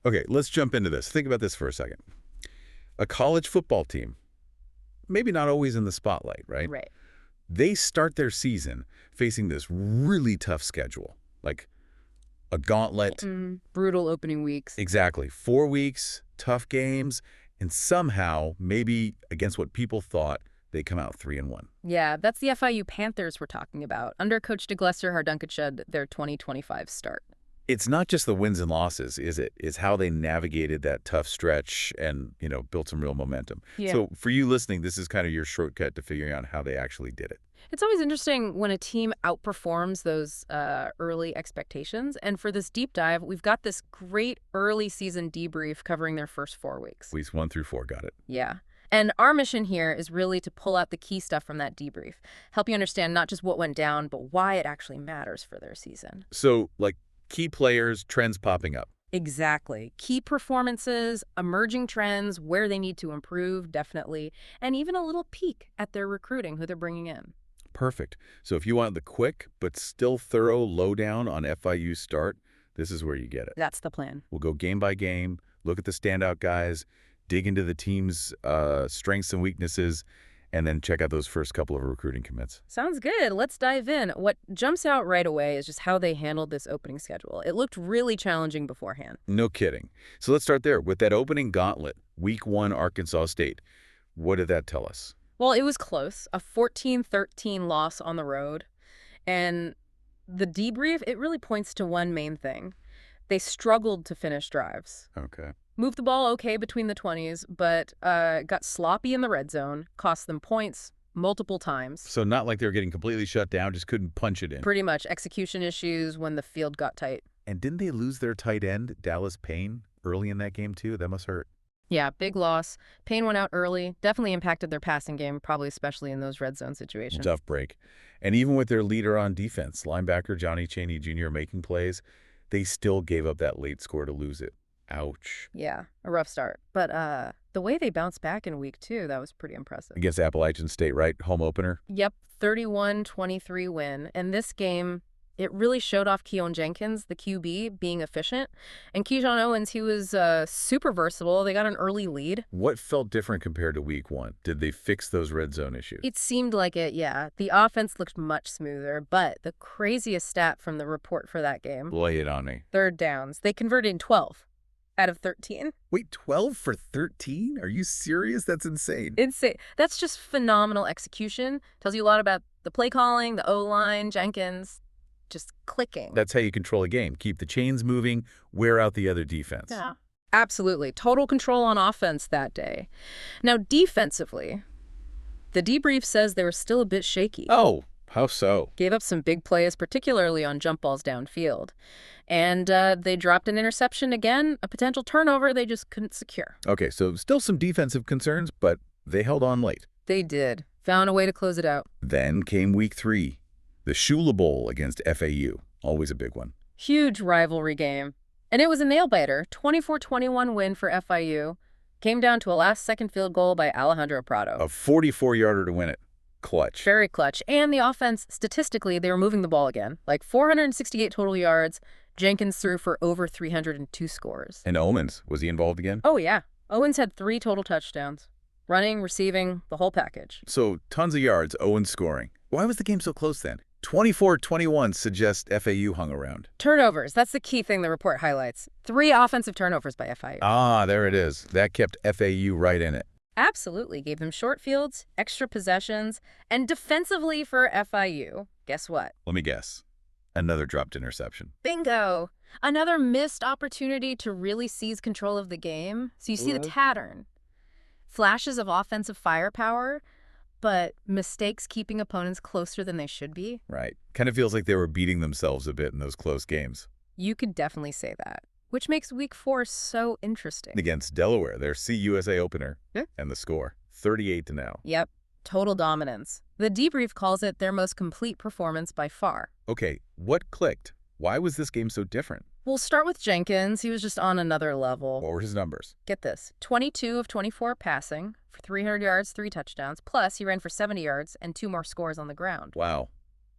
Okay, let's jump into this. Think about this for a second. A college football team, maybe not always in the spotlight, right? Right. They start their season facing this really tough schedule, like a gauntlet. Brutal opening weeks. Exactly. 4 weeks, tough games, and somehow, maybe against what people thought, they come out 3-1. Yeah, that's the FIU Panthers we're talking about. Under Coach DeGlesser Hardunkachud, their 2025 start. It's not just the wins and losses, is it? It's how they navigated that tough stretch and, built some real momentum. Yeah. So for you listening, this is kind of your shortcut to figuring out how they actually did it. It's always interesting when a team outperforms those early expectations. And for this deep dive, we've got this great early season debrief covering their first 4 weeks. Weeks 1 through 4, got it. Yeah. And our mission here is really to pull out the key stuff from that debrief, help you understand not just what went down, but why it actually matters for their season. So, key players, trends popping up. Exactly. Key performances, emerging trends, where they need to improve, definitely, and even a little peek at their recruiting, who they're bringing in. Perfect. So if you want the quick but still thorough lowdown on FIU's start, this is where you get it. That's the plan. We'll go game by game, look at the standout guys, dig into the team's strengths and weaknesses, and then check out those first couple of recruiting commits. Sounds good. Let's dive in. What jumps out right away is just how they handled this opening schedule. It looked really challenging beforehand. No kidding. So let's start there with that opening gauntlet, Week 1 Arkansas State. What did that tell us? Well, it was close, a 14-13 loss on the road. And the debrief, it really points to one main thing. They struggled to finish drives. Okay. Moved the ball okay between the 20s, but got sloppy in the red zone, cost them points multiple times. So not like they were getting completely shut down, just couldn't punch it in. Pretty much execution issues when the field got tight. And didn't they lose their tight end, Dallas Payne, early in that game too? That must hurt. Yeah, big loss. Payne went out early. Definitely impacted their passing game, probably especially in those red zone situations. Tough break. And even with their leader on defense, linebacker Johnny Chaney Jr. making plays, they still gave up that late score to lose it. Ouch. Yeah, a rough start. But the way they bounced back in week 2, that was pretty impressive. Against Appalachian State, right? Home opener? Yep, 31-23 win. And this game, it really showed off Keon Jenkins, the QB, being efficient. And Keyshawn Owens, he was super versatile. They got an early lead. What felt different compared to week 1? Did they fix those red zone issues? It seemed like it, yeah. The offense looked much smoother, but the craziest stat from the report for that game. Lay it on me. Third downs. They converted in 12 out of 13. Wait, 12 for 13? Are you serious? That's insane. Insane. That's just phenomenal execution. Tells you a lot about the play calling, the O-line, Jenkins. Just clicking. That's how you control a game. Keep the chains moving, wear out the other defense. Yeah, absolutely. Total control on offense that day. Now, defensively, the debrief says they were still a bit shaky. Oh, how so? Gave up some big plays, particularly on jump balls downfield. And they dropped an interception again, a potential turnover they just couldn't secure. Okay, so still some defensive concerns, but they held on late. They did. Found a way to close it out. Then came week 3. The Shula Bowl against FAU, always a big one. Huge rivalry game. And it was a nail-biter, 24-21 win for FIU. Came down to a last-second field goal by Alejandro Prado. A 44-yarder to win it. Clutch. Very clutch. And the offense, statistically, they were moving the ball again. Like 468 total yards. Jenkins threw for over 302 scores. And Owens, was he involved again? Oh, yeah. Owens had 3 total touchdowns. Running, receiving, the whole package. So tons of yards, Owens scoring. Why was the game so close then? 24-21 suggests FAU hung around. Turnovers. That's the key thing the report highlights. 3 offensive turnovers by FIU. Ah, there it is. That kept FAU right in it. Absolutely. Gave them short fields, extra possessions, and defensively for FIU, guess what? Let me guess. Another dropped interception. Bingo! Another missed opportunity to really seize control of the game. So you see the pattern. Flashes of offensive firepower, but mistakes keeping opponents closer than they should be. Right. Kind of feels like they were beating themselves a bit in those close games. You could definitely say that, which makes week 4 so interesting. Against Delaware, their CUSA opener, and the score, 38-0. Yep, total dominance. The debrief calls it their most complete performance by far. Okay, what clicked? Why was this game so different? We'll start with Jenkins. He was just on another level. What were his numbers? Get this, 22 of 24 passing for 300 yards, 3 touchdowns. Plus, he ran for 70 yards and 2 more scores on the ground. Wow,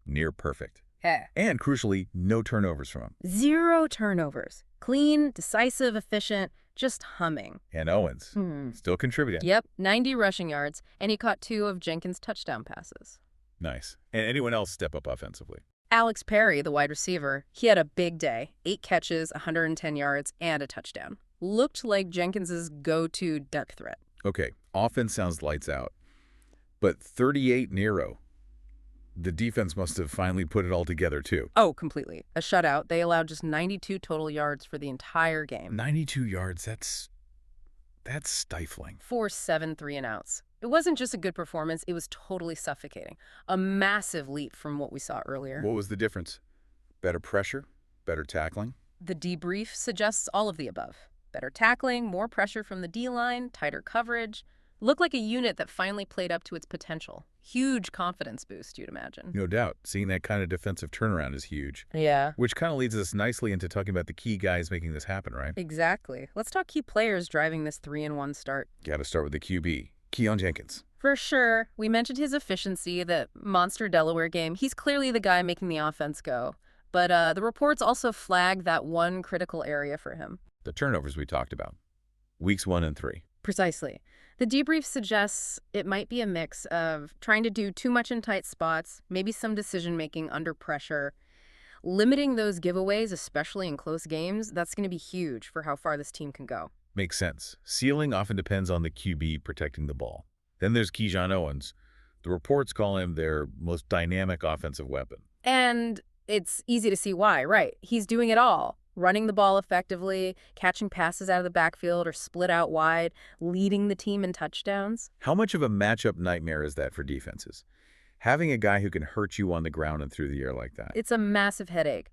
near perfect. Yeah. And crucially, no turnovers from him. 0 turnovers. Clean, decisive, efficient, just humming. And Owens, still contributing. Yep, 90 rushing yards, and he caught 2 of Jenkins' touchdown passes. Nice. And anyone else step up offensively? Alex Perry, the wide receiver, he had a big day. 8 catches, 110 yards, and a touchdown. Looked like Jenkins' go-to depth threat. Okay, offense sounds lights out. But 38 Nero. The defense must have finally put it all together, too. Oh, completely. A shutout. They allowed just 92 total yards for the entire game. 92 yards, that's stifling. 4-7 3-and-outs. It wasn't just a good performance, it was totally suffocating. A massive leap from what we saw earlier. What was the difference? Better pressure? Better tackling? The debrief suggests all of the above. Better tackling, more pressure from the D-line, tighter coverage. Looked like a unit that finally played up to its potential. Huge confidence boost, you'd imagine. No doubt. Seeing that kind of defensive turnaround is huge. Yeah. Which kind of leads us nicely into talking about the key guys making this happen, right? Exactly. Let's talk key players driving this 3-1 start. Got to start with the QB, Keon Jenkins. For sure. We mentioned his efficiency, the monster Delaware game. He's clearly the guy making the offense go. But the reports also flag that one critical area for him. The turnovers we talked about. Weeks 1 and 3. Precisely. The debrief suggests it might be a mix of trying to do too much in tight spots, maybe some decision-making under pressure. Limiting those giveaways, especially in close games, that's going to be huge for how far this team can go. Makes sense. Ceiling often depends on the QB protecting the ball. Then there's Keyshawn Owens. The reports call him their most dynamic offensive weapon. And it's easy to see why, right? He's doing it all. Running the ball effectively, catching passes out of the backfield or split out wide, leading the team in touchdowns. How much of a matchup nightmare is that for defenses? Having a guy who can hurt you on the ground and through the air like that. It's a massive headache.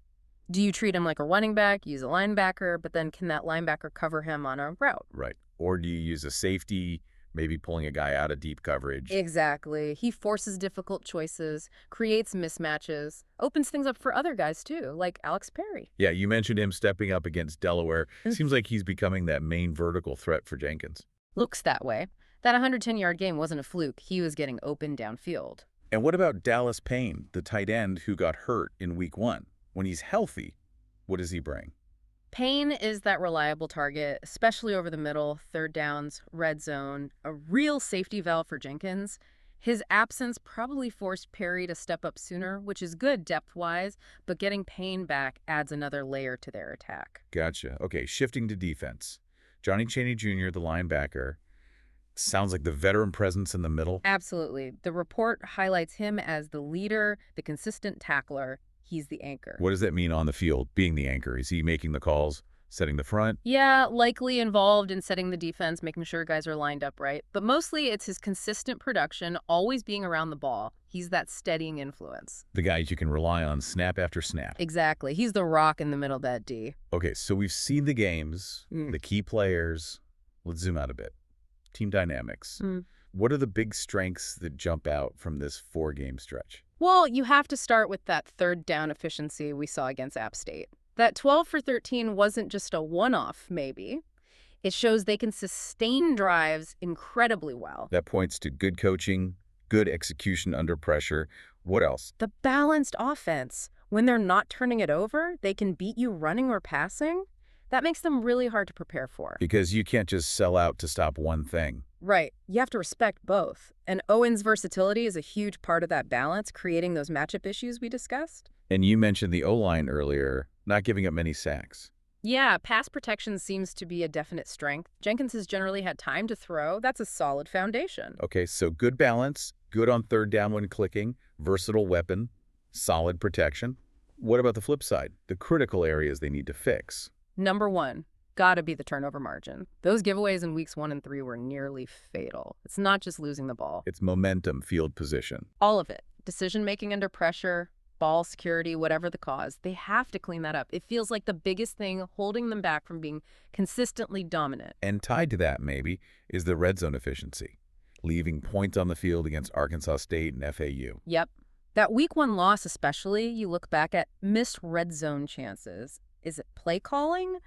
Do you treat him like a running back, use a linebacker, but then can that linebacker cover him on a route? Right. Or do you use a safety, maybe pulling a guy out of deep coverage? Exactly. He forces difficult choices, creates mismatches, opens things up for other guys too, like Alex Perry. Yeah, you mentioned him stepping up against Delaware. Seems like he's becoming that main vertical threat for Jenkins. Looks that way. That 110-yard game wasn't a fluke. He was getting open downfield. And what about Dallas Payne, the tight end who got hurt in week 1? When he's healthy, what does he bring? Payne is that reliable target, especially over the middle, third downs, red zone, a real safety valve for Jenkins. His absence probably forced Perry to step up sooner, which is good depth-wise, but getting Payne back adds another layer to their attack. Gotcha. Okay, shifting to defense. Johnny Chaney Jr., the linebacker, sounds like the veteran presence in the middle. Absolutely. The report highlights him as the leader, the consistent tackler. He's the anchor. What does that mean on the field, being the anchor? Is he making the calls, setting the front? Yeah, likely involved in setting the defense, making sure guys are lined up right. But mostly it's his consistent production, always being around the ball. He's that steadying influence. The guys you can rely on snap after snap. Exactly. He's the rock in the middle of that D. Okay, so we've seen the games, the key players. Let's zoom out a bit. Team dynamics. What are the big strengths that jump out from this 4-game stretch? Well, you have to start with that third down efficiency we saw against App State. That 12 for 13 wasn't just a one-off, maybe. It shows they can sustain drives incredibly well. That points to good coaching, good execution under pressure. What else? The balanced offense. When they're not turning it over, they can beat you running or passing. That makes them really hard to prepare for. Because you can't just sell out to stop one thing. Right. You have to respect both. And Owen's versatility is a huge part of that balance, creating those matchup issues we discussed. And you mentioned the O-line earlier, not giving up many sacks. Yeah, pass protection seems to be a definite strength. Jenkins has generally had time to throw. That's a solid foundation. Okay, so good balance, good on third down when clicking, versatile weapon, solid protection. What about the flip side? The critical areas they need to fix. Number 1, gotta be the turnover margin. Those giveaways in weeks 1 and 3 were nearly fatal. It's not just losing the ball. It's momentum, field position. All of it. Decision-making under pressure, ball security, whatever the cause. They have to clean that up. It feels like the biggest thing holding them back from being consistently dominant. And tied to that, maybe, is the red zone efficiency, leaving points on the field against Arkansas State and FAU. Yep. That week 1 loss especially, you look back at missed red zone chances. Is it play calling?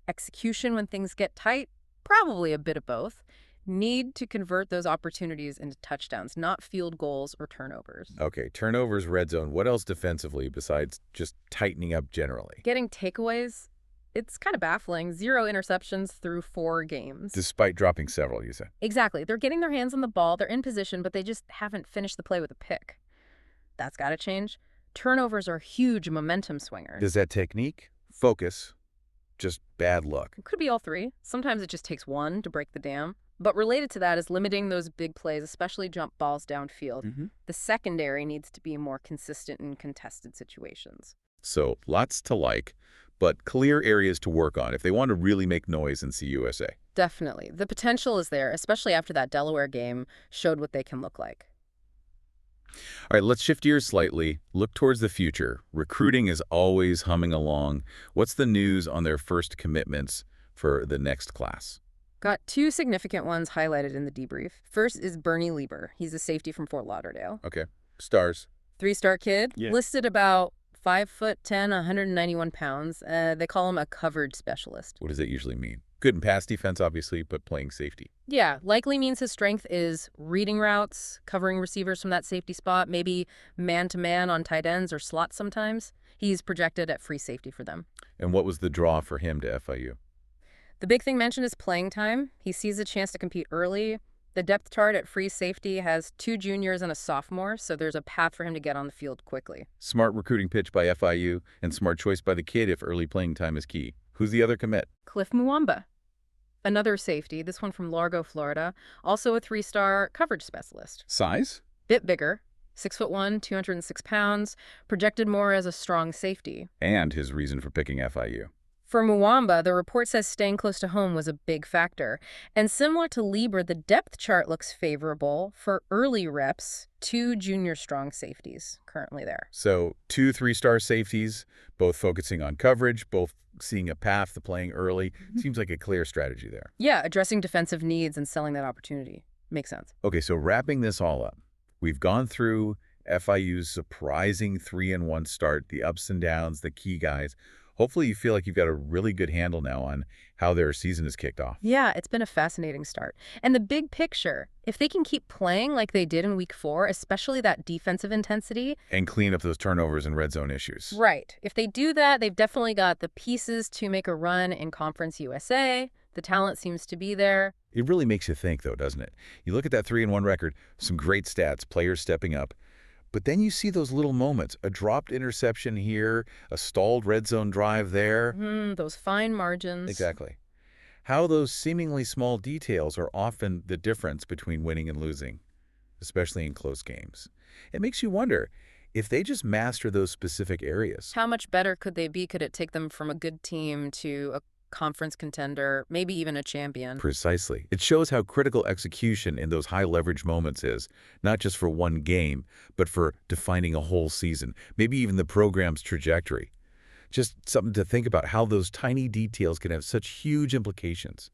Execution when things get tight? Probably a bit of both. Need to convert those opportunities into touchdowns, not field goals or turnovers. Okay, turnovers, red zone. What else defensively besides just tightening up generally? Getting takeaways, It's kind of baffling. 0 interceptions through 4 games. Despite dropping several, you said. Exactly. They're getting their hands on the ball, they're in position, but they just haven't finished the play with a pick. That's got to change. Turnovers are huge momentum swingers. Is that technique, focus, just bad luck? It could be all 3. Sometimes it just takes 1 to break the dam. But related to that is limiting those big plays, especially jump balls downfield. The secondary needs to be more consistent in contested situations. So lots to like, but clear areas to work on if they want to really make noise in CUSA. Definitely. The potential is there, especially after that Delaware game showed what they can look like. All right, let's shift gears slightly. Look towards the future. Recruiting is always humming along. What's the news on their first commitments for the next class? Got 2 significant ones highlighted in the debrief. First is Bernie Lieber. He's a safety from Fort Lauderdale. Okay. Stars. 3-star kid. Yeah. Listed about 5'10", 191 pounds. They call him a coverage specialist. What does that usually mean? Good in pass defense, obviously, but playing safety. Yeah, likely means his strength is reading routes, covering receivers from that safety spot, maybe man-to-man on tight ends or slots sometimes. He's projected at free safety for them. And what was the draw for him to FIU? The big thing mentioned is playing time. He sees a chance to compete early. The depth chart at free safety has 2 juniors and a sophomore, so there's a path for him to get on the field quickly. Smart recruiting pitch by FIU and smart choice by the kid if early playing time is key. Who's the other commit? Cliff Muamba. Another safety, this one from Largo, Florida, also a 3-star coverage specialist. Size? Bit bigger, 6'1", 206 pounds, projected more as a strong safety. And his reason for picking FIU. For Muamba, the report says staying close to home was a big factor. And similar to Lieber, the depth chart looks favorable for early reps, 2 junior strong safeties currently there. So 2 3-star safeties, both focusing on coverage, both seeing a path to playing early. Seems like a clear strategy there. Yeah, addressing defensive needs and selling that opportunity. Makes sense. Okay, so wrapping this all up, we've gone through FIU's surprising 3-1 start, the ups and downs, the key guys. Hopefully you feel like you've got a really good handle now on how their season is kicked off. Yeah, it's been a fascinating start. And the big picture, if they can keep playing like they did in week 4, especially that defensive intensity. And clean up those turnovers and red zone issues. Right. If they do that, they've definitely got the pieces to make a run in Conference USA. The talent seems to be there. It really makes you think, though, doesn't it? You look at that 3-1 record, some great stats, players stepping up. But then you see those little moments, a dropped interception here, a stalled red zone drive there. Those fine margins. Exactly. How those seemingly small details are often the difference between winning and losing, especially in close games. It makes you wonder if they just master those specific areas. How much better could they be? Could it take them from a good team to a conference contender, maybe even a champion? Precisely. It shows how critical execution in those high-leverage moments is, not just for one game, but for defining a whole season, maybe even the program's trajectory. Just something to think about, how those tiny details can have such huge implications.